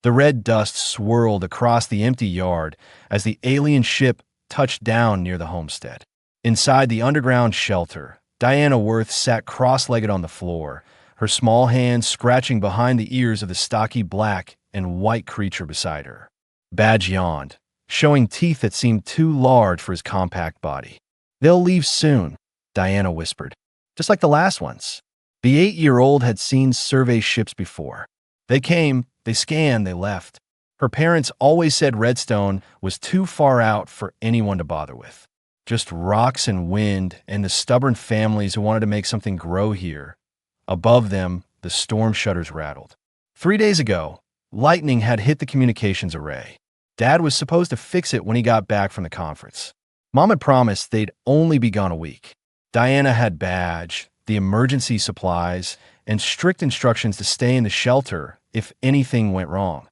The red dust swirled across the empty yard as the alien ship touched down near the homestead. Inside the underground shelter, Diana Worth sat cross-legged on the floor, her small hands scratching behind the ears of the stocky black and white creature beside her. Badge yawned, showing teeth that seemed too large for his compact body. "They'll leave soon," Diana whispered. "Just like the last ones." The 8-year-old had seen survey ships before. They came, they scanned, they left. Her parents always said Redstone was too far out for anyone to bother with. Just rocks and wind and the stubborn families who wanted to make something grow here. Above them, the storm shutters rattled. 3 days ago, lightning had hit the communications array. Dad was supposed to fix it when he got back from the conference. Mom had promised they'd only be gone a week. Diana had Badge, the emergency supplies, and strict instructions to stay in the shelter if anything went wrong.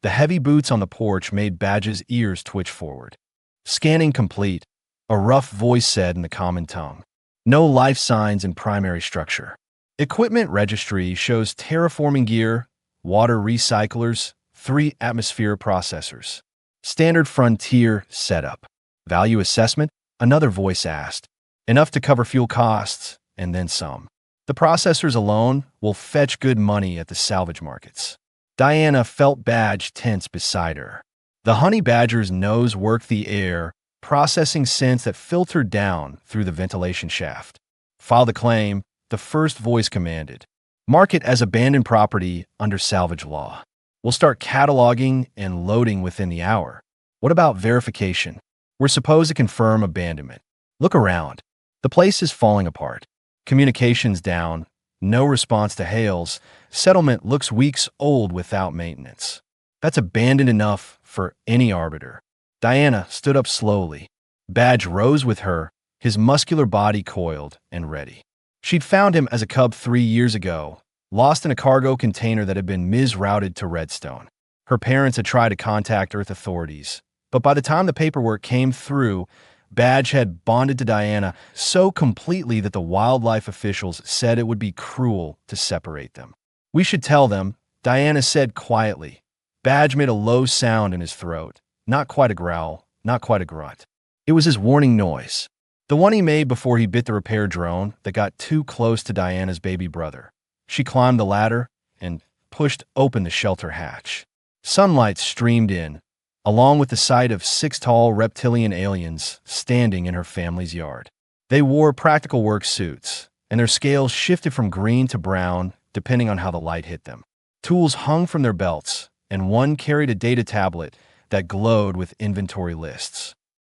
The heavy boots on the porch made Badge's ears twitch forward. "Scanning complete," a rough voice said in the common tongue. "No life signs in primary structure. Equipment registry shows terraforming gear, water recyclers, 3 atmosphere processors. Standard frontier setup. Value assessment?" Another voice asked. "Enough to cover fuel costs, and then some. The processors alone will fetch good money at the salvage markets." Diana felt Badge tense beside her. The honey badger's nose worked the air, processing scents that filtered down through the ventilation shaft. "File the claim," the first voice commanded. "Mark it as abandoned property under salvage law. We'll start cataloging and loading within the hour." "What about verification?" "We're supposed to confirm abandonment. Look around. The place is falling apart. Communications down, no response to hails. Settlement looks weeks old without maintenance. That's abandoned enough for any arbiter." Diana stood up slowly. Badge rose with her, his muscular body coiled and ready. She'd found him as a cub 3 years ago, lost in a cargo container that had been misrouted to Redstone. Her parents had tried to contact Earth authorities, but by the time the paperwork came through, Badge had bonded to Diana so completely that the wildlife officials said it would be cruel to separate them. "We should tell them," Diana said quietly. Badge made a low sound in his throat, not quite a growl, not quite a grunt. It was his warning noise, the one he made before he bit the repair drone that got too close to Diana's baby brother. She climbed the ladder and pushed open the shelter hatch. Sunlight streamed in, along with the sight of 6 tall reptilian aliens standing in her family's yard. They wore practical work suits, and their scales shifted from green to brown depending on how the light hit them. Tools hung from their belts, and one carried a data tablet that glowed with inventory lists.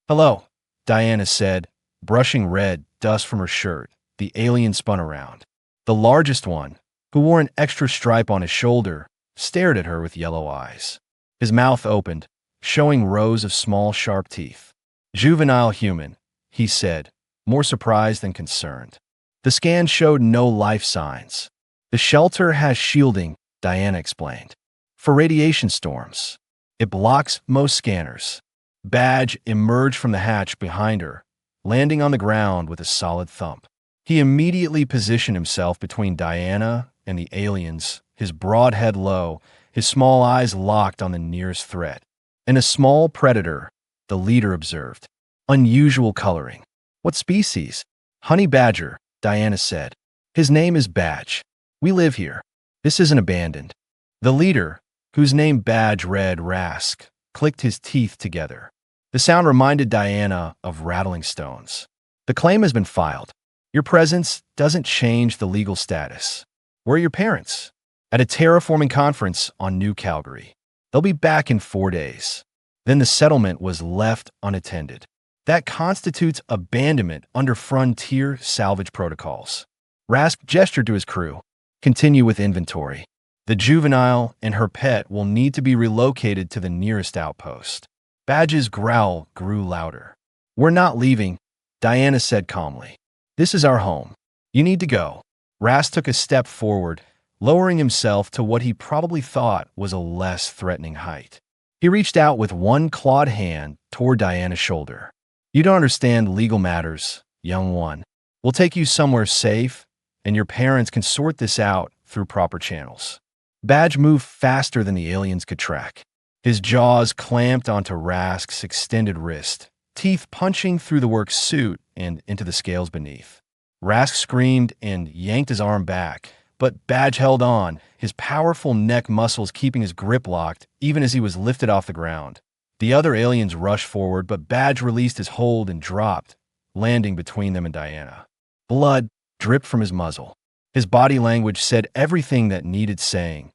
"Hello," Diana said, brushing red dust from her shirt. The alien spun around. The largest one, who wore an extra stripe on his shoulder, stared at her with yellow eyes. His mouth opened, showing rows of small, sharp teeth. "Juvenile human," he said, more surprised than concerned. The scan showed no life signs. "The shelter has shielding," Diana explained, "for radiation storms. It blocks most scanners." Badge emerged from the hatch behind her, landing on the ground with a solid thump. He immediately positioned himself between Diana and the aliens, his broad head low, his small eyes locked on the nearest threat. "And a small predator," the leader observed. "Unusual coloring." "What species?" "Honey badger," Diana said. "His name is Badge. We live here. This isn't abandoned." The leader, whose name Badge read Rask, clicked his teeth together. The sound reminded Diana of rattling stones. "The claim has been filed. Your presence doesn't change the legal status. Where are your parents?" "At a terraforming conference on New Calgary. They'll be back in 4 days." Then the settlement was left unattended. That constitutes abandonment under frontier salvage protocols. Rask gestured to his crew. "Continue with inventory. The juvenile and her pet will need to be relocated to the nearest outpost." Badge's growl grew louder. "We're not leaving," Diana said calmly. "This is our home. You need to go." Rask took a step forward, lowering himself to what he probably thought was a less threatening height. He reached out with one clawed hand toward Diana's shoulder. "You don't understand legal matters, young one. We'll take you somewhere safe, and your parents can sort this out through proper channels." Badge moved faster than the aliens could track. His jaws clamped onto Rask's extended wrist, teeth punching through the work suit and into the scales beneath. Rask screamed and yanked his arm back, but Badge held on, his powerful neck muscles keeping his grip locked even as he was lifted off the ground. The other aliens rushed forward, but Badge released his hold and dropped, landing between them and Diana. Blood dripped from his muzzle. His body language said everything that needed saying.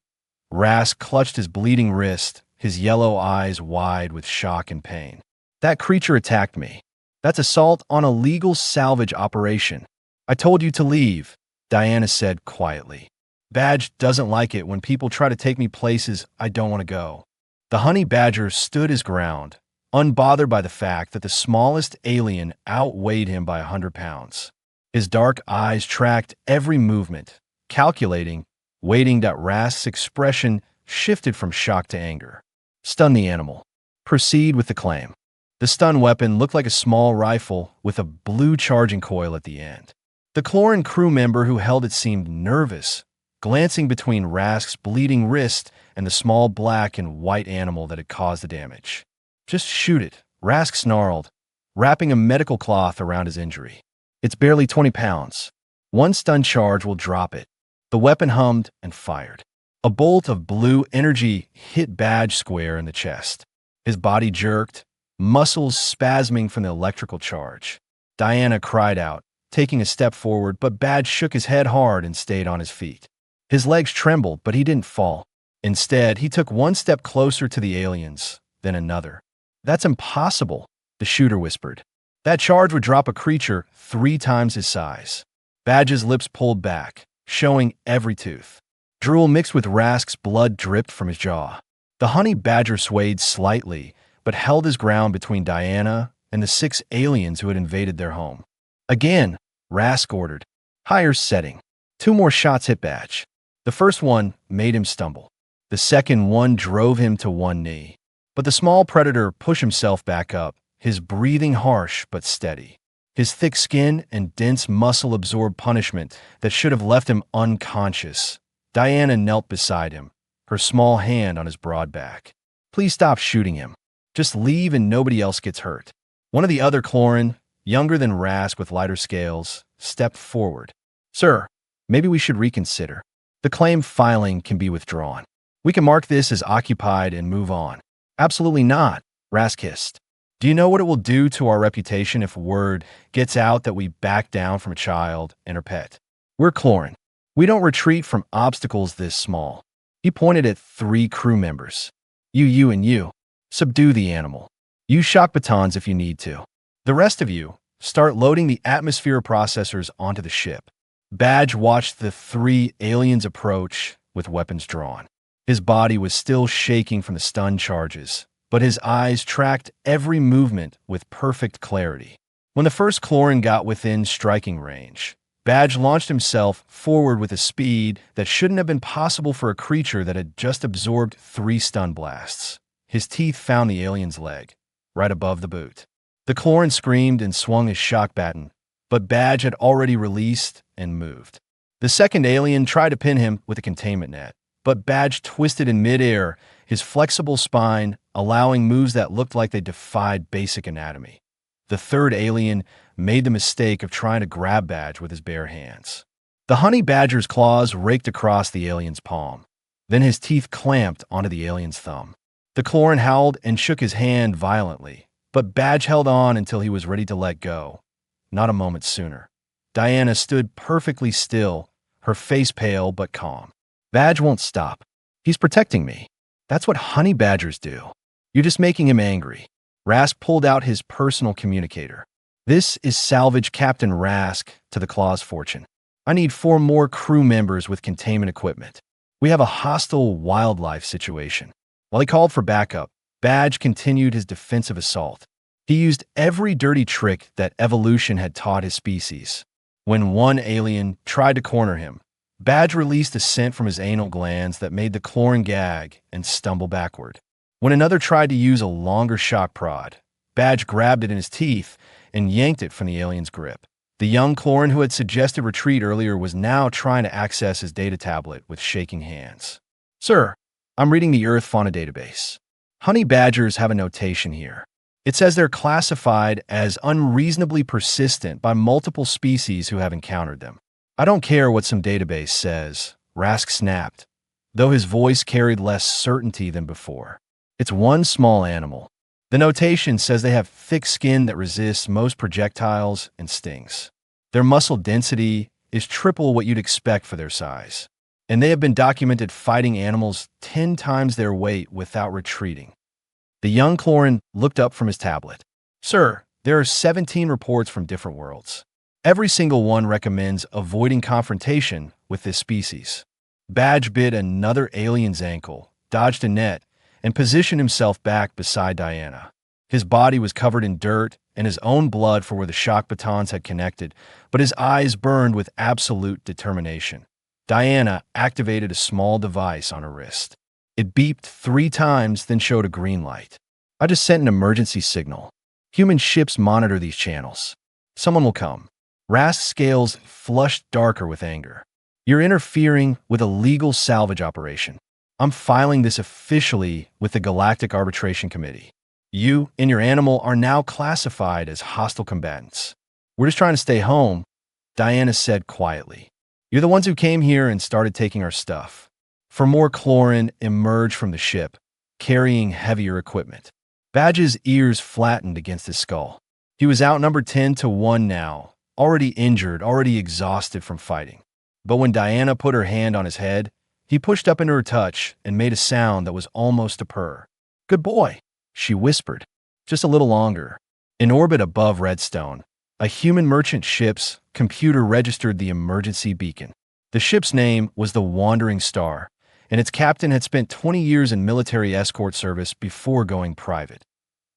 Rask clutched his bleeding wrist, his yellow eyes wide with shock and pain. That creature attacked me. That's assault on a legal salvage operation. I told you to leave, Diana said quietly. Badge doesn't like it when people try to take me places I don't want to go. The honey badger stood his ground, unbothered by the fact that the smallest alien outweighed him by 100 pounds. His dark eyes tracked every movement, calculating, waiting that Rask's expression shifted from shock to anger. Stun the animal. Proceed with the claim. The stun weapon looked like a small rifle with a blue charging coil at the end. The Cloran crew member who held it seemed nervous, glancing between Rask's bleeding wrist and the small black and white animal that had caused the damage. Just shoot it, Rask snarled, wrapping a medical cloth around his injury. It's barely 20 pounds. One stun charge will drop it. The weapon hummed and fired. A bolt of blue energy hit Badge square in the chest. His body jerked, muscles spasming from the electrical charge. Diana cried out, taking a step forward, but Badge shook his head hard and stayed on his feet. His legs trembled, but he didn't fall. Instead, he took one step closer to the aliens, then another. That's impossible, the shooter whispered. That charge would drop a creature 3 times his size. Badge's lips pulled back, showing every tooth. Drool mixed with Rask's blood dripped from his jaw. The honey badger swayed slightly, but held his ground between Diana and the 6 aliens who had invaded their home. Again, Rask ordered. Higher setting. 2 more shots hit Badge. The first one made him stumble. The second one drove him to one knee. But the small predator pushed himself back up, his breathing harsh but steady. His thick skin and dense muscle absorbed punishment that should have left him unconscious. Diana knelt beside him, her small hand on his broad back. Please stop shooting him. Just leave and nobody else gets hurt. One of the other Cloran, younger than Rask with lighter scales, stepped forward. Sir, maybe we should reconsider. The claim filing can be withdrawn. We can mark this as occupied and move on. Absolutely not, Rask hissed. Do you know what it will do to our reputation if word gets out that we back down from a child and her pet? We're Cloran. We don't retreat from obstacles this small. He pointed at 3 crew members. You, and you. Subdue the animal. Use shock batons if you need to. The rest of you, start loading the atmosphere processors onto the ship. Badge watched the 3 aliens approach with weapons drawn. His body was still shaking from the stun charges, but his eyes tracked every movement with perfect clarity. When the first Cloran got within striking range, Badge launched himself forward with a speed that shouldn't have been possible for a creature that had just absorbed 3 stun blasts. His teeth found the alien's leg, right above the boot. The Cloran screamed and swung his shock baton, but Badge had already released and moved. The second alien tried to pin him with a containment net, but Badge twisted in midair, his flexible spine allowing moves that looked like they defied basic anatomy. The third alien made the mistake of trying to grab Badge with his bare hands. The honey badger's claws raked across the alien's palm. Then his teeth clamped onto the alien's thumb. The Cloran howled and shook his hand violently, but Badge held on until he was ready to let go. Not a moment sooner. Diana stood perfectly still, her face pale but calm. Badge won't stop. He's protecting me. That's what honey badgers do. You're just making him angry. Rask pulled out his personal communicator. This is Salvage Captain Rask to the Claw's Fortune. I need 4 more crew members with containment equipment. We have a hostile wildlife situation. While he called for backup, Badge continued his defensive assault. He used every dirty trick that evolution had taught his species. When one alien tried to corner him, Badge released a scent from his anal glands that made the Cloran gag and stumble backward. When another tried to use a longer shock prod, Badge grabbed it in his teeth and yanked it from the alien's grip. The young Cloran who had suggested retreat earlier was now trying to access his data tablet with shaking hands. Sir, I'm reading the Earth Fauna Database. Honey badgers have a notation here. It says they're classified as unreasonably persistent by multiple species who have encountered them. I don't care what some database says, Rask snapped, though his voice carried less certainty than before. It's one small animal. The notation says they have thick skin that resists most projectiles and stings. Their muscle density is triple what you'd expect for their size, and they have been documented fighting animals 10 times their weight without retreating. The young Clorin looked up from his tablet. Sir, there are 17 reports from different worlds. Every single one recommends avoiding confrontation with this species. Badge bit another alien's ankle, dodged a net, and positioned himself back beside Diana. His body was covered in dirt and his own blood for where the shock batons had connected, but his eyes burned with absolute determination. Diana activated a small device on her wrist. It beeped 3 times, then showed a green light. I just sent an emergency signal. Human ships monitor these channels. Someone will come. Rask's scales flushed darker with anger. You're interfering with a legal salvage operation. I'm filing this officially with the Galactic Arbitration Committee. You and your animal are now classified as hostile combatants. We're just trying to stay home, Diana said quietly. You're the ones who came here and started taking our stuff. For more Clorin emerged from the ship, carrying heavier equipment. Badge's ears flattened against his skull. He was outnumbered 10-1 now, already injured, already exhausted from fighting. But when Diana put her hand on his head, he pushed up into her touch and made a sound that was almost a purr. Good boy, she whispered. Just a little longer. In orbit above Redstone, a human merchant ship's computer registered the emergency beacon. The ship's name was the Wandering Star, and its captain had spent 20 years in military escort service before going private.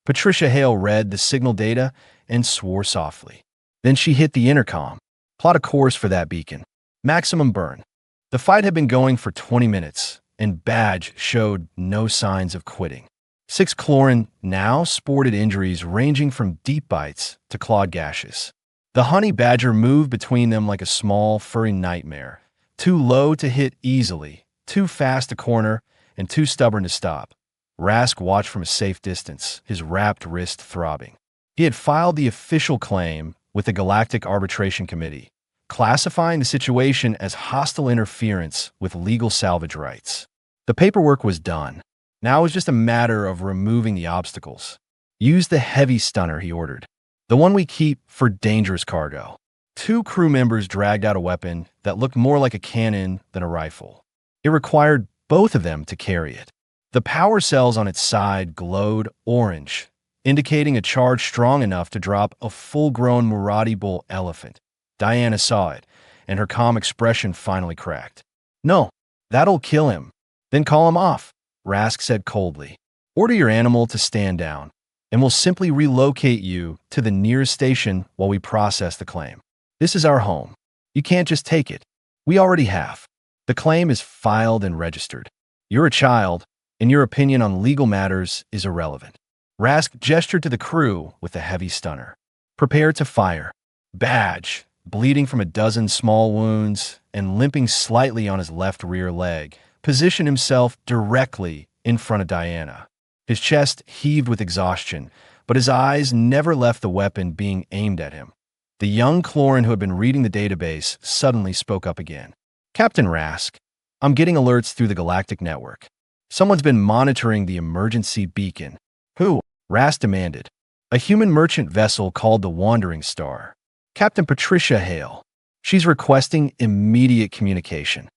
Patricia Hale read the signal data and swore softly. Then she hit the intercom. Plot a course for that beacon. Maximum burn. The fight had been going for 20 minutes, and Badge showed no signs of quitting. 6 Clorin now sported injuries ranging from deep bites to clawed gashes. The honey badger moved between them like a small, furry nightmare, too low to hit easily, too fast to corner, and too stubborn to stop. Rask watched from a safe distance, his wrapped wrist throbbing. He had filed the official claim with the Galactic Arbitration Committee, classifying the situation as hostile interference with legal salvage rights. The paperwork was done. Now it was just a matter of removing the obstacles. Use the heavy stunner, he ordered. The one we keep for dangerous cargo. 2 crew members dragged out a weapon that looked more like a cannon than a rifle. It required both of them to carry it. The power cells on its side glowed orange, indicating a charge strong enough to drop a full-grown Murati bull elephant. Diana saw it, and her calm expression finally cracked. No, that'll kill him. Then call him off, Rask said coldly. Order your animal to stand down, and we'll simply relocate you to the nearest station while we process the claim. This is our home. You can't just take it. We already have. The claim is filed and registered. You're a child, and your opinion on legal matters is irrelevant. Rask gestured to the crew with a heavy stunner. Prepare to fire. Badge, bleeding from a dozen small wounds and limping slightly on his left rear leg, positioned himself directly in front of Diana. His chest heaved with exhaustion, but his eyes never left the weapon being aimed at him. The young Clorin who had been reading the database suddenly spoke up again. Captain Rask, I'm getting alerts through the Galactic Network. Someone's been monitoring the emergency beacon. Who? Rask demanded. A human merchant vessel called the Wandering Star. Captain Patricia Hale. She's requesting immediate communication.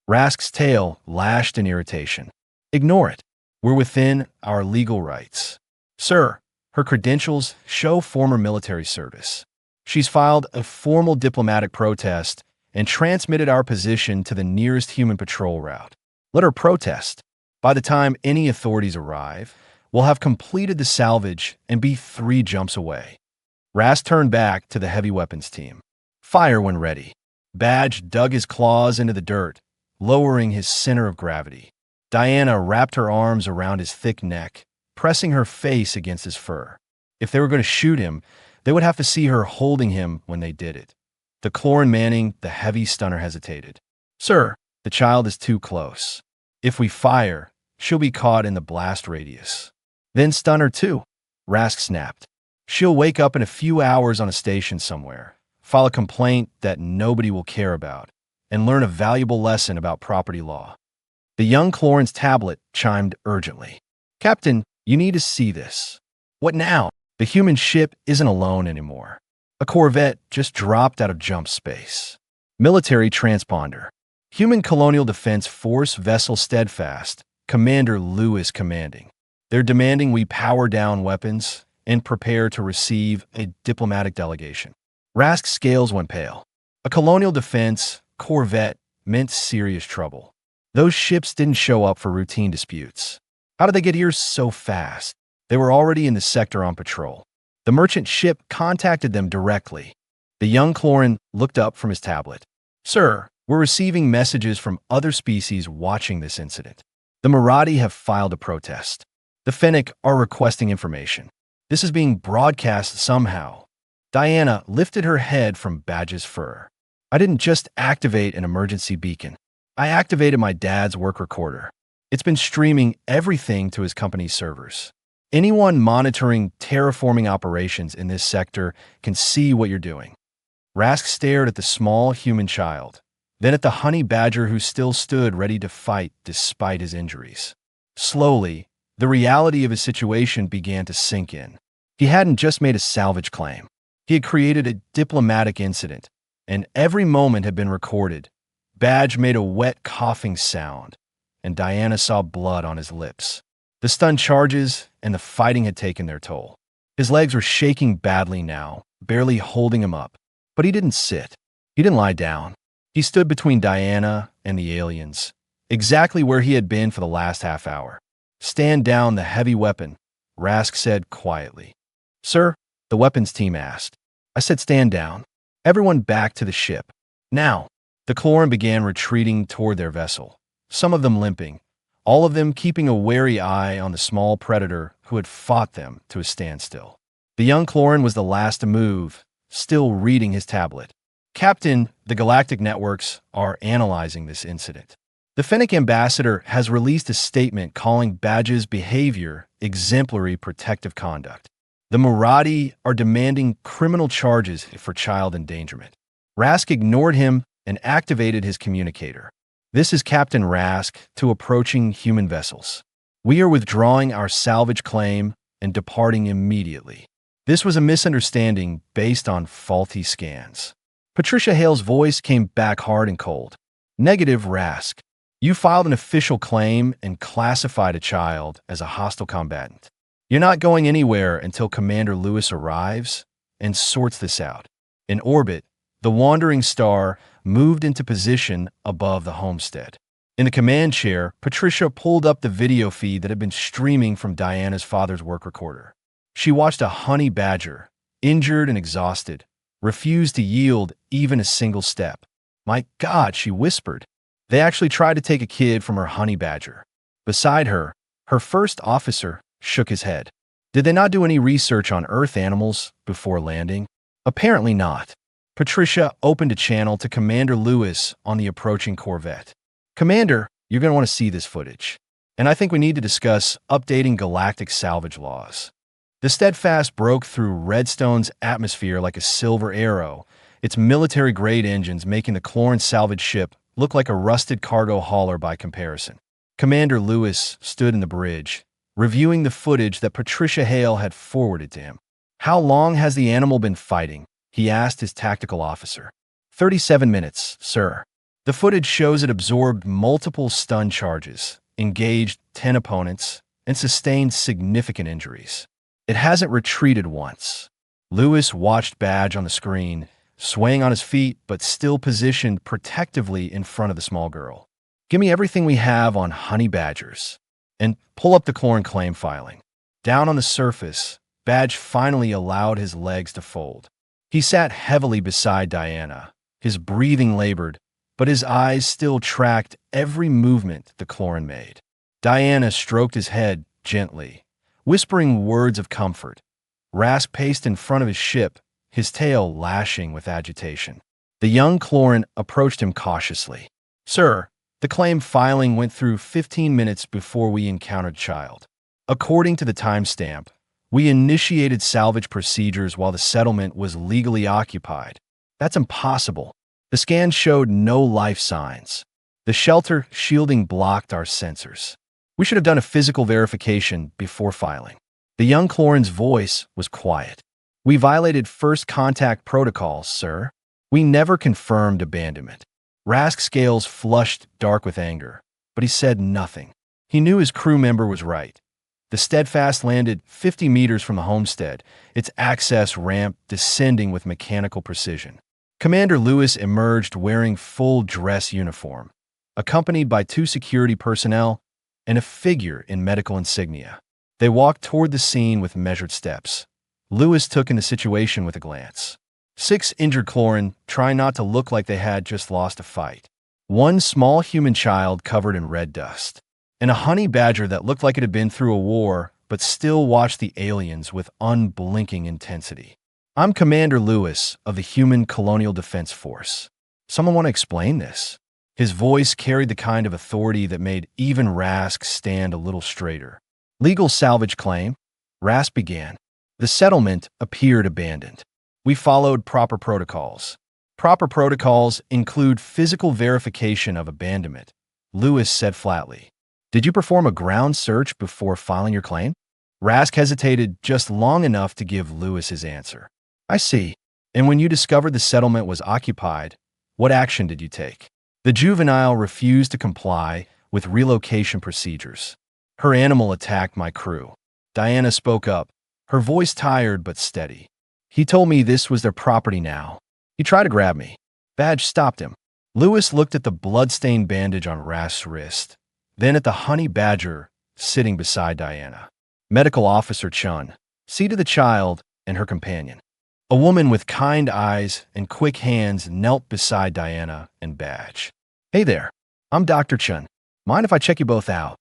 Rask's tail lashed in irritation. Ignore it. We're within our legal rights. Sir, her credentials show former military service. She's filed a formal diplomatic protest and transmitted our position to the nearest human patrol route. Let her protest. By the time any authorities arrive, we'll have completed the salvage and be 3 jumps away. Rask turned back to the heavy weapons team. Fire when ready. Badge dug his claws into the dirt, lowering his center of gravity. Diana wrapped her arms around his thick neck, pressing her face against his fur. If they were going to shoot him, they would have to see her holding him when they did it. The Clorin manning the heavy stunner hesitated. Sir, the child is too close. If we fire, she'll be caught in the blast radius. Then stun her too, Rask snapped. She'll wake up in a few hours on a station somewhere, file a complaint that nobody will care about, and learn a valuable lesson about property law. The young Cloran's tablet chimed urgently. Captain, you need to see this. What now? The human ship isn't alone anymore. A corvette just dropped out of jump space. Military transponder. Human Colonial Defense Force vessel Steadfast, Commander Lewis commanding. They're demanding we power down weapons and prepare to receive a diplomatic delegation. Rask's scales went pale. A Colonial Defense corvette meant serious trouble. Those ships didn't show up for routine disputes. How did they get here so fast? They were already in the sector on patrol. The merchant ship contacted them directly. The young Cloran looked up from his tablet. Sir, we're receiving messages from other species watching this incident. The Marathi have filed a protest. The Fennec are requesting information. This is being broadcast somehow. Diana lifted her head from Badge's fur. I didn't just activate an emergency beacon. I activated my dad's work recorder. It's been streaming everything to his company's servers. Anyone monitoring terraforming operations in this sector can see what you're doing. Rask stared at the small human child, then at the honey badger who still stood ready to fight despite his injuries. Slowly, the reality of his situation began to sink in. He hadn't just made a salvage claim. He had created a diplomatic incident, and every moment had been recorded. Badge made a wet coughing sound, and Diana saw blood on his lips. The stun charges and the fighting had taken their toll. His legs were shaking badly now, barely holding him up. But he didn't sit. He didn't lie down. He stood between Diana and the aliens, exactly where he had been for the last half hour. Stand down the heavy weapon, Rask said quietly. Sir, the weapons team asked. I said stand down. Everyone back to the ship. Now, the Cloran began retreating toward their vessel, some of them limping, all of them keeping a wary eye on the small predator who had fought them to a standstill. The young Cloran was the last to move, still reading his tablet. Captain, the Galactic networks are analyzing this incident. The Fennec ambassador has released a statement calling Badge's behavior exemplary protective conduct. The Marathi are demanding criminal charges for child endangerment. Rask ignored him and activated his communicator. This is Captain Rask to approaching human vessels. We are withdrawing our salvage claim and departing immediately. This was a misunderstanding based on faulty scans. Patricia Hale's voice came back hard and cold. Negative, Rask. You filed an official claim and classified a child as a hostile combatant. You're not going anywhere until Commander Lewis arrives and sorts this out. In orbit, the wandering star moved into position above the homestead. In the command chair, Patricia pulled up the video feed that had been streaming from Diana's father's work recorder. She watched a honey badger, injured and exhausted, refuse to yield even a single step. My God, she whispered. They actually tried to take a kid from her honey badger. Beside her, her first officer shook his head. Did they not do any research on Earth animals before landing? Apparently not. Patricia opened a channel to Commander Lewis on the approaching corvette. Commander, you're going to want to see this footage. And I think we need to discuss updating galactic salvage laws. The Steadfast broke through Redstone's atmosphere like a silver arrow, its military-grade engines making the Cloran salvage ship look like a rusted cargo hauler by comparison. Commander Lewis stood in the bridge, reviewing the footage that Patricia Hale had forwarded to him. How long has the animal been fighting? He asked his tactical officer. 37 minutes, sir. The footage shows it absorbed multiple stun charges, engaged 10 opponents, and sustained significant injuries. It hasn't retreated once. Lewis watched Badge on the screen, swaying on his feet but still positioned protectively in front of the small girl. Give me everything we have on honey badgers. And pull up the Cloran claim filing. Down on the surface, Badge finally allowed his legs to fold. He sat heavily beside Diana, his breathing labored, but his eyes still tracked every movement the Cloran made. Diana stroked his head gently, whispering words of comfort. Rask paced in front of his ship, his tail lashing with agitation. The young Cloran approached him cautiously. Sir, The claim filing went through 15 minutes before we encountered child. According to the timestamp, we initiated salvage procedures while the settlement was legally occupied. That's impossible. The scan showed no life signs. The shelter shielding blocked our sensors. We should have done a physical verification before filing. The young Clorin's voice was quiet. We violated first contact protocols, sir. We never confirmed abandonment. Rask's scales flushed dark with anger, but he said nothing. He knew his crew member was right. The Steadfast landed 50 meters from the homestead, its access ramp descending with mechanical precision. Commander Lewis emerged wearing full dress uniform, accompanied by 2 security personnel and a figure in medical insignia. They walked toward the scene with measured steps. Lewis took in the situation with a glance. 6 injured Clorin, trying not to look like they had just lost a fight. 1 small human child covered in red dust. And a honey badger that looked like it had been through a war, but still watched the aliens with unblinking intensity. I'm Commander Lewis of the Human Colonial Defense Force. Someone want to explain this? His voice carried the kind of authority that made even Rask stand a little straighter. Legal salvage claim. Rask began. The settlement appeared abandoned. We followed proper protocols. Proper protocols include physical verification of abandonment, Lewis said flatly. Did you perform a ground search before filing your claim? Rask hesitated just long enough to give Lewis his answer. I see. And when you discovered the settlement was occupied, what action did you take? The juvenile refused to comply with relocation procedures. Her animal attacked my crew. Diana spoke up, her voice tired but steady. He told me this was their property now. He tried to grab me. Badge stopped him. Lewis looked at the blood-stained bandage on Rask's wrist, then at the honey badger sitting beside Diana. Medical Officer Chun, see to the child and her companion. A woman with kind eyes and quick hands knelt beside Diana and Badge. Hey there, I'm Dr. Chun. Mind if I check you both out?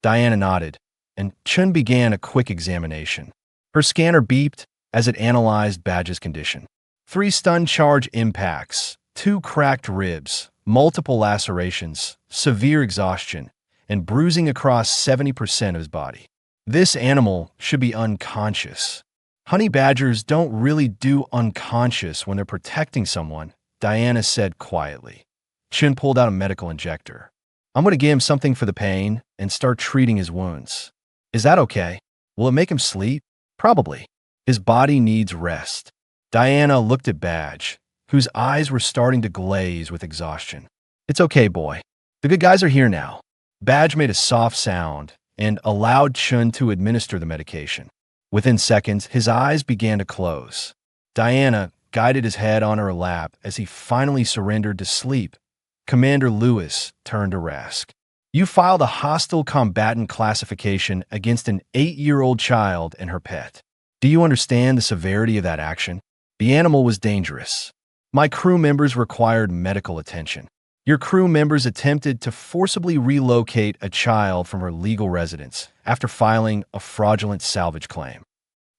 Diana nodded, and Chun began a quick examination. Her scanner beeped as it analyzed Badge's condition. 3 stun charge impacts, 2 cracked ribs, multiple lacerations, severe exhaustion, and bruising across 70% of his body. This animal should be unconscious. Honey badgers don't really do unconscious when they're protecting someone, Diana said quietly. Chun pulled out a medical injector. I'm going to give him something for the pain and start treating his wounds. Is that okay? Will it make him sleep? Probably. His body needs rest. Diana looked at Badge, whose eyes were starting to glaze with exhaustion. It's okay, boy. The good guys are here now. Badge made a soft sound and allowed Chun to administer the medication. Within seconds, his eyes began to close. Diana guided his head on her lap as he finally surrendered to sleep. Commander Lewis turned to Rask. You filed a hostile combatant classification against an 8-year-old child and her pet. Do you understand the severity of that action? The animal was dangerous. My crew members required medical attention. Your crew members attempted to forcibly relocate a child from her legal residence after filing a fraudulent salvage claim.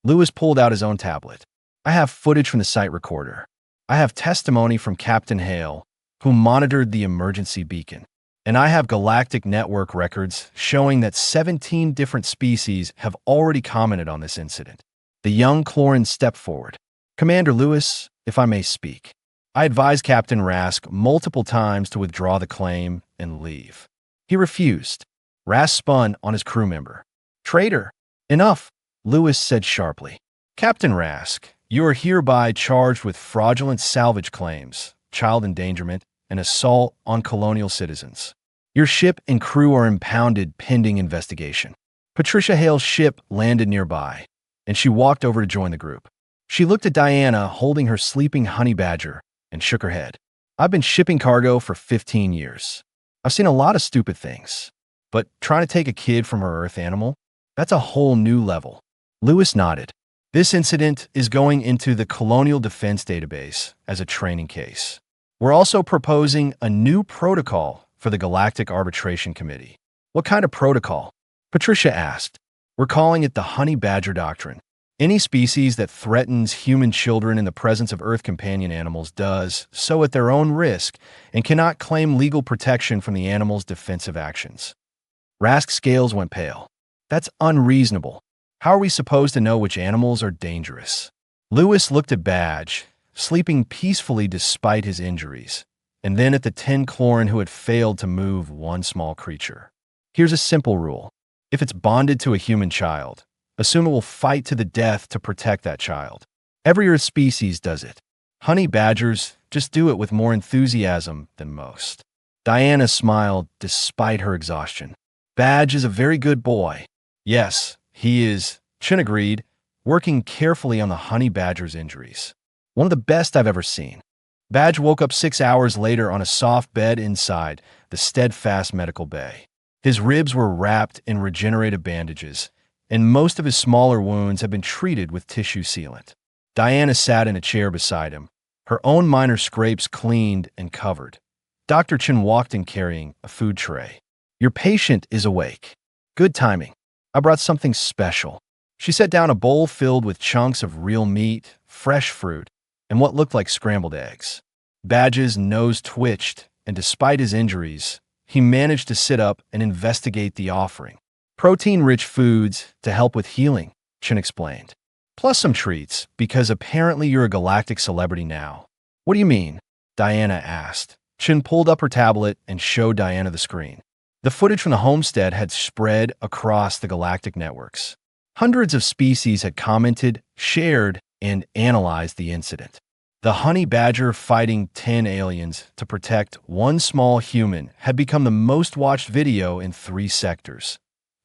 Lewis pulled out his own tablet. I have footage from the site recorder. I have testimony from Captain Hale, who monitored the emergency beacon. And I have Galactic network records showing that 17 different species have already commented on this incident. The young Clorin stepped forward. Commander Lewis, if I may speak. I advised Captain Rask multiple times to withdraw the claim and leave. He refused. Rask spun on his crew member. Traitor! Enough, Lewis said sharply. Captain Rask, you are hereby charged with fraudulent salvage claims, child endangerment, and assault on colonial citizens. Your ship and crew are impounded pending investigation. Patricia Hale's ship landed nearby, and she walked over to join the group. She looked at Diana holding her sleeping honey badger and shook her head. I've been shipping cargo for 15 years. I've seen a lot of stupid things, but trying to take a kid from her Earth animal, that's a whole new level. Lewis nodded. This incident is going into the Colonial Defense Database as a training case. We're also proposing a new protocol for the Galactic Arbitration Committee. What kind of protocol? Patricia asked. We're calling it the Honey Badger Doctrine. Any species that threatens human children in the presence of Earth companion animals does so at their own risk and cannot claim legal protection from the animal's defensive actions. Rask's scales went pale. That's unreasonable. How are we supposed to know which animals are dangerous? Lewis looked at Badge, sleeping peacefully despite his injuries, and then at the 10 chlorin who had failed to move one small creature. Here's a simple rule. If it's bonded to a human child, assume it will fight to the death to protect that child. Every Earth species does it. Honey badgers just do it with more enthusiasm than most. Diana smiled despite her exhaustion. Badge is a very good boy. Yes, he is, Chin agreed, working carefully on the honey badger's injuries. One of the best I've ever seen. Badge woke up 6 hours later on a soft bed inside the steadfast medical bay. His ribs were wrapped in regenerative bandages, and most of his smaller wounds had been treated with tissue sealant. Diana sat in a chair beside him, her own minor scrapes cleaned and covered. Dr. Chin walked in carrying a food tray. Your patient is awake. Good timing. I brought something special. She set down a bowl filled with chunks of real meat, fresh fruit, and what looked like scrambled eggs. Badge's nose twitched, and despite his injuries, he managed to sit up and investigate the offering. Protein-rich foods to help with healing, Chin explained. Plus some treats, because apparently you're a galactic celebrity now. What do you mean? Diana asked. Chin pulled up her tablet and showed Diana the screen. The footage from the homestead had spread across the galactic networks. Hundreds of species had commented, shared, and analyzed the incident. The honey badger fighting 10 aliens to protect one small human had become the most watched video in 3 sectors.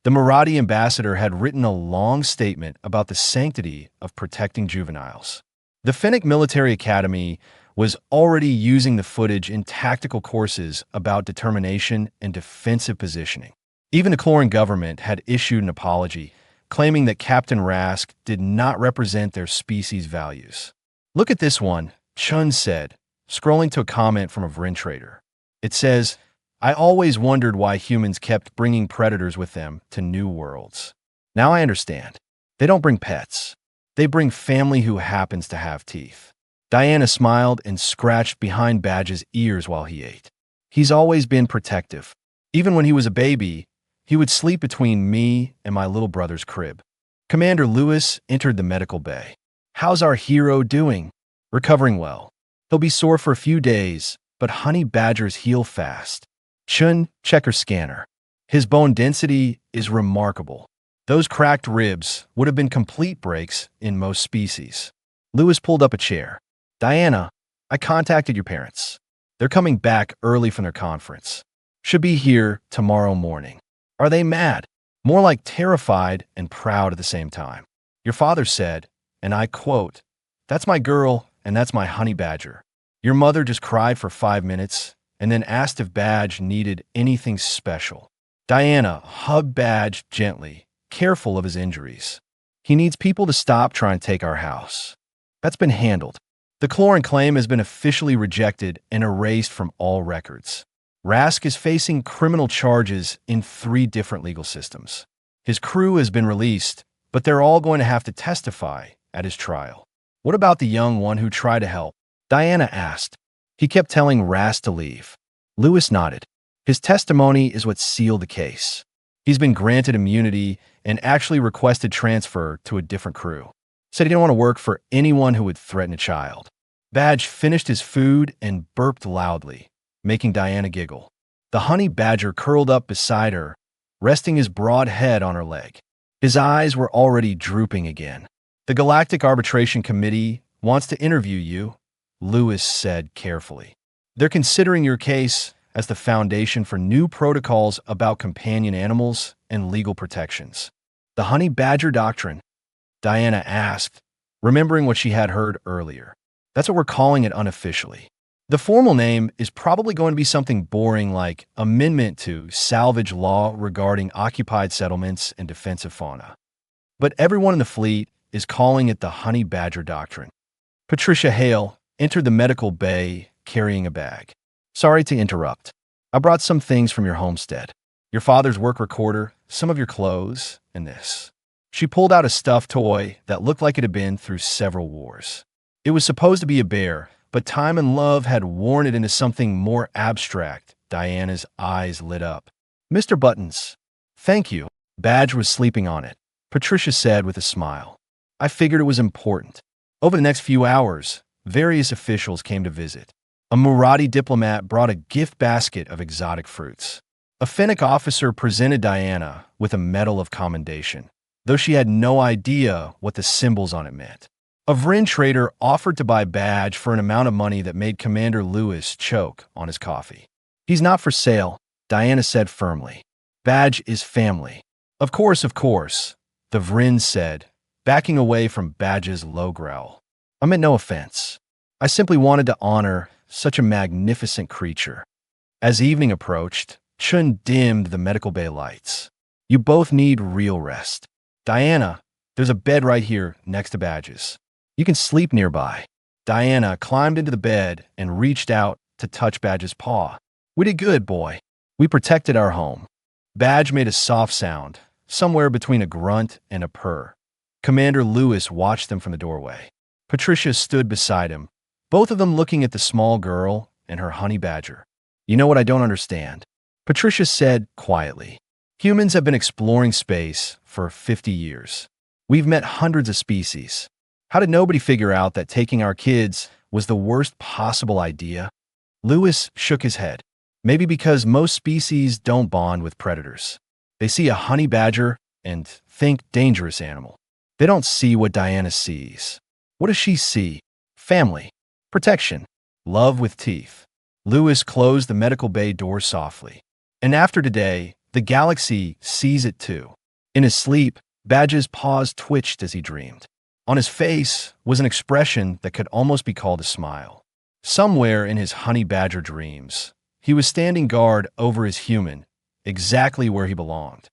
The Marathi ambassador had written a long statement about the sanctity of protecting juveniles. The Fennec Military Academy was already using the footage in tactical courses about determination and defensive positioning. Even the Chloran government had issued an apology, claiming that Captain Rask did not represent their species' values. Look at this one, Chun said, scrolling to a comment from a Vrin trader. It says, I always wondered why humans kept bringing predators with them to new worlds. Now I understand. They don't bring pets. They bring family who happens to have teeth. Diana smiled and scratched behind Badge's ears while he ate. He's always been protective. Even when he was a baby, he would sleep between me and my little brother's crib. Commander Lewis entered the medical bay. How's our hero doing? Recovering well. He'll be sore for a few days, but honey badgers heal fast. Chun, check her scanner. His bone density is remarkable. Those cracked ribs would have been complete breaks in most species. Lewis pulled up a chair. Diana, I contacted your parents. They're coming back early from their conference. Should be here tomorrow morning. Are they mad? More like terrified and proud at the same time. Your father said, and I quote, "That's my girl and that's my honey badger." Your mother just cried for 5 minutes and then asked if Badge needed anything special. Diana hugged Badge gently, careful of his injuries. He needs people to stop trying to take our house. That's been handled. The Chloran claim has been officially rejected and erased from all records. Rask is facing criminal charges in 3 different legal systems. His crew has been released, but they're all going to have to testify at his trial. What about the young one who tried to help? Diana asked. He kept telling Rask to leave. Lewis nodded. His testimony is what sealed the case. He's been granted immunity and actually requested transfer to a different crew. Said he didn't want to work for anyone who would threaten a child. Badge finished his food and burped loudly, making Diana giggle. The honey badger curled up beside her, resting his broad head on her leg. His eyes were already drooping again. The Galactic Arbitration Committee wants to interview you, Lewis said carefully. They're considering your case as the foundation for new protocols about companion animals and legal protections. The honey badger doctrine? Diana asked, remembering what she had heard earlier. That's what we're calling it unofficially. The formal name is probably going to be something boring like Amendment to Salvage Law regarding occupied settlements and defensive fauna. But everyone in the fleet is calling it the honey badger doctrine. Patricia Hale entered the medical bay carrying a bag. Sorry to interrupt. I brought some things from your homestead. Your father's work recorder, some of your clothes, and this. She pulled out a stuffed toy that looked like it had been through several wars. It was supposed to be a bear, but time and love had worn it into something more abstract. Diana's eyes lit up. Mr. Buttons. Thank you. Badge was sleeping on it, Patricia said with a smile. I figured it was important. Over the next few hours, various officials came to visit. A Murati diplomat brought a gift basket of exotic fruits. A Finnic officer presented Diana with a medal of commendation, though she had no idea what the symbols on it meant. A Vrin trader offered to buy Badge for an amount of money that made Commander Lewis choke on his coffee. He's not for sale, Diana said firmly. Badge is family. Of course, the Vrin said, backing away from Badge's low growl. I meant no offense. I simply wanted to honor such a magnificent creature. As evening approached, Chun dimmed the medical bay lights. You both need real rest. Diana, there's a bed right here next to Badge's. You can sleep nearby. Diana climbed into the bed and reached out to touch Badge's paw. We did good, boy. We protected our home. Badge made a soft sound, somewhere between a grunt and a purr. Commander Lewis watched them from the doorway. Patricia stood beside him, both of them looking at the small girl and her honey badger. You know what I don't understand? Patricia said quietly. Humans have been exploring space for 50 years. We've met hundreds of species. How did nobody figure out that taking our kids was the worst possible idea? Lewis shook his head. Maybe because most species don't bond with predators. They see a honey badger and think dangerous animal. They don't see what Diana sees. What does she see? Family. Protection. Love with teeth. Lewis closed the medical bay door softly. And after today, the galaxy sees it too. In his sleep, Badge's paws twitched as he dreamed. On his face was an expression that could almost be called a smile. Somewhere in his honey badger dreams, he was standing guard over his human, exactly where he belonged.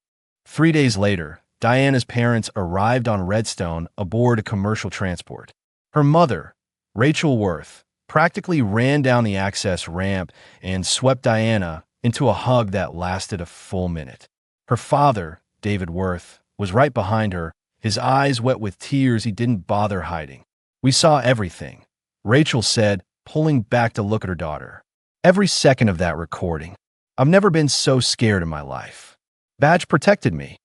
3 days later, Diana's parents arrived on Redstone aboard a commercial transport. Her mother, Rachel Worth, practically ran down the access ramp and swept Diana into a hug that lasted a full minute. Her father, David Worth, was right behind her, his eyes wet with tears he didn't bother hiding. We saw everything, Rachel said, pulling back to look at her daughter. Every second of that recording. I've never been so scared in my life. Badge protected me,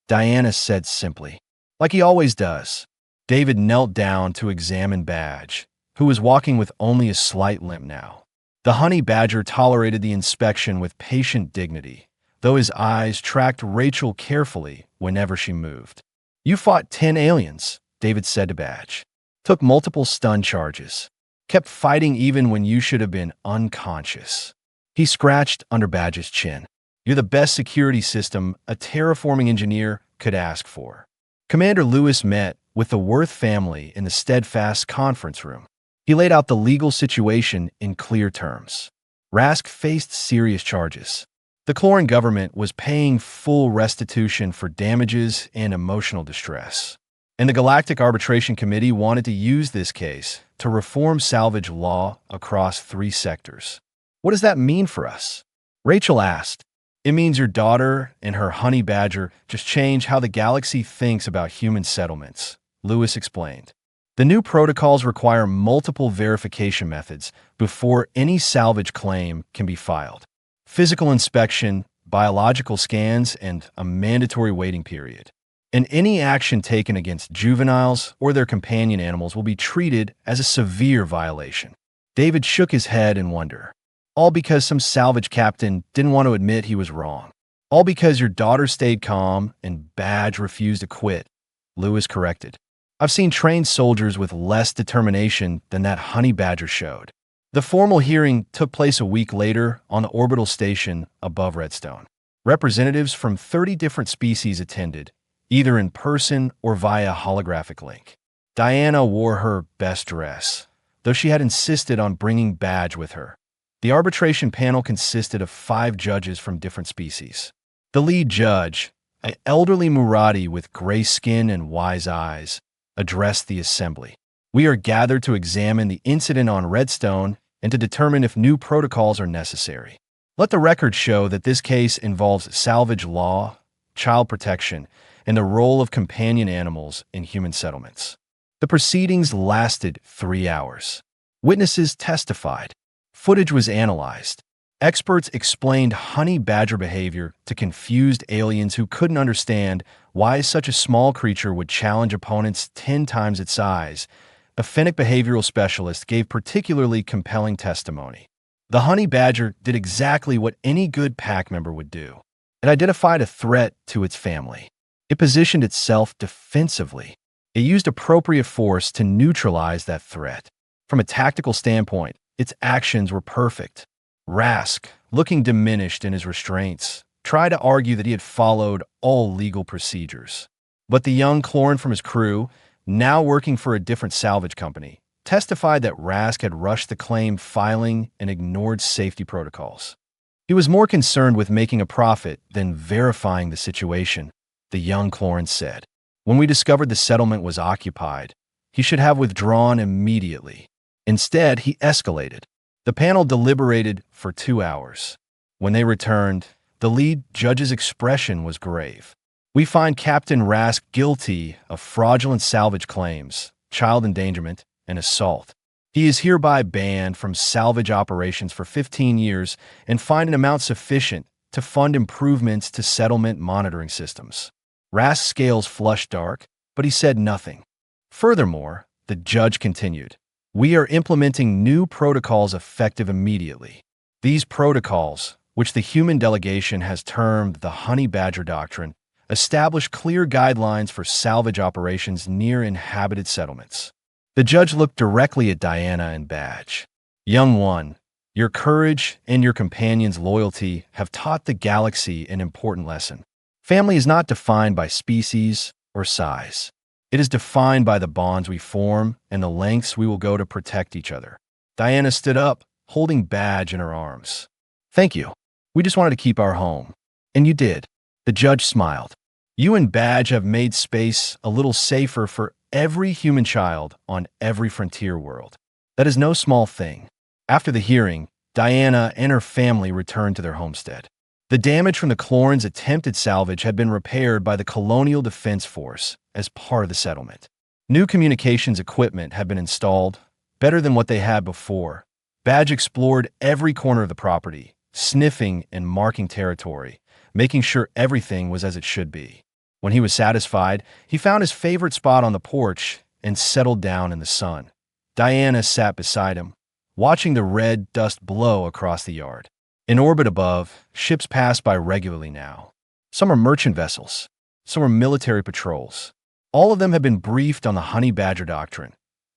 Diana said simply. Like he always does. David knelt down to examine Badge, who was walking with only a slight limp now. The honey badger tolerated the inspection with patient dignity, though his eyes tracked Rachel carefully whenever she moved. You fought 10 aliens, David said to Badge. Took multiple stun charges. Kept fighting even when you should have been unconscious. He scratched under Badge's chin. You're the best security system a terraforming engineer could ask for. Commander Lewis met with the Worth family in the Steadfast conference room. He laid out the legal situation in clear terms. Rask faced serious charges. The Cloran government was paying full restitution for damages and emotional distress. And the Galactic Arbitration Committee wanted to use this case to reform salvage law across 3 sectors. What does that mean for us? Rachel asked. It means your daughter and her honey badger just change how the galaxy thinks about human settlements, Lewis explained. The new protocols require multiple verification methods before any salvage claim can be filed. Physical inspection, biological scans, and a mandatory waiting period. And any action taken against juveniles or their companion animals will be treated as a severe violation. David shook his head in wonder. All because some salvage captain didn't want to admit he was wrong. All because your daughter stayed calm and Badge refused to quit, Lewis corrected. I've seen trained soldiers with less determination than that honey badger showed. The formal hearing took place a week later on the orbital station above Redstone. Representatives from 30 different species attended, either in person or via holographic link. Diana wore her best dress, though she had insisted on bringing Badge with her. The arbitration panel consisted of 5 judges from different species. The lead judge, an elderly Murati with gray skin and wise eyes, addressed the assembly. We are gathered to examine the incident on Redstone and to determine if new protocols are necessary. Let the record show that this case involves salvage law, child protection, and the role of companion animals in human settlements. The proceedings lasted 3 hours. Witnesses testified. Footage was analyzed. Experts explained honey badger behavior to confused aliens who couldn't understand why such a small creature would challenge opponents 10 times its size. A Finnick behavioral specialist gave particularly compelling testimony. The honey badger did exactly what any good pack member would do. It identified a threat to its family. It positioned itself defensively. It used appropriate force to neutralize that threat. From a tactical standpoint, its actions were perfect. Rask, looking diminished in his restraints, tried to argue that he had followed all legal procedures. But the young Clorin from his crew, now working for a different salvage company, testified that Rask had rushed the claim filing and ignored safety protocols. He was more concerned with making a profit than verifying the situation, the young Clorin said. When we discovered the settlement was occupied, he should have withdrawn immediately. Instead, he escalated. The panel deliberated for 2 hours. When they returned, the lead judge's expression was grave. We find Captain Rask guilty of fraudulent salvage claims, child endangerment, and assault. He is hereby banned from salvage operations for 15 years and fined an amount sufficient to fund improvements to settlement monitoring systems. Rask's scales flushed dark, but he said nothing. Furthermore, the judge continued, we are implementing new protocols effective immediately. These protocols, which the human delegation has termed the Honey Badger Doctrine, establish clear guidelines for salvage operations near inhabited settlements. The judge looked directly at Diana and Badge. Young one, your courage and your companion's loyalty have taught the galaxy an important lesson. Family is not defined by species or size. It is defined by the bonds we form and the lengths we will go to protect each other. Diana stood up, holding Badge in her arms. Thank you. We just wanted to keep our home. And you did. The judge smiled. You and Badge have made space a little safer for every human child on every frontier world. That is no small thing. After the hearing, Diana and her family returned to their homestead. The damage from the Clorin's attempted salvage had been repaired by the Colonial Defense Force as part of the settlement. New communications equipment had been installed, better than what they had before. Badge explored every corner of the property, sniffing and marking territory, making sure everything was as it should be. When he was satisfied, he found his favorite spot on the porch and settled down in the sun. Diana sat beside him, watching the red dust blow across the yard. In orbit above, ships pass by regularly now. Some are merchant vessels, some are military patrols. All of them have been briefed on the Honey Badger Doctrine.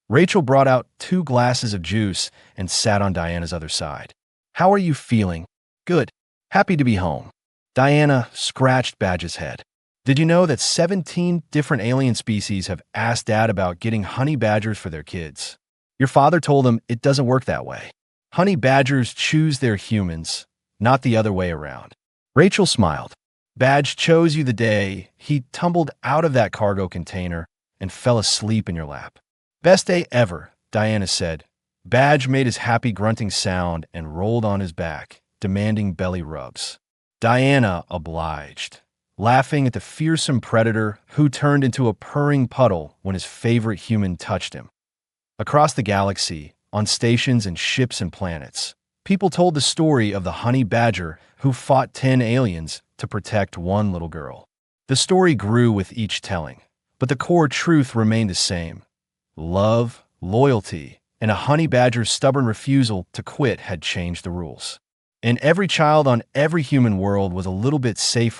Rachel brought out 2 glasses of juice and sat on Diana's other side. How are you feeling? Good. Happy to be home. Diana scratched Badge's head. Did you know that 17 different alien species have asked Dad about getting honey badgers for their kids? Your father told him it doesn't work that way. Honey badgers choose their humans, not the other way around. Rachel smiled. Badge chose you the day he tumbled out of that cargo container and fell asleep in your lap. Best day ever, Diana said. Badge made his happy grunting sound and rolled on his back, demanding belly rubs. Diana obliged, laughing at the fearsome predator who turned into a purring puddle when his favorite human touched him. Across the galaxy, on stations and ships and planets, people told the story of the honey badger who fought 10 aliens to protect one little girl. The story grew with each telling, but the core truth remained the same. Love, loyalty, and a honey badger's stubborn refusal to quit had changed the rules. And every child on every human world was a little bit safer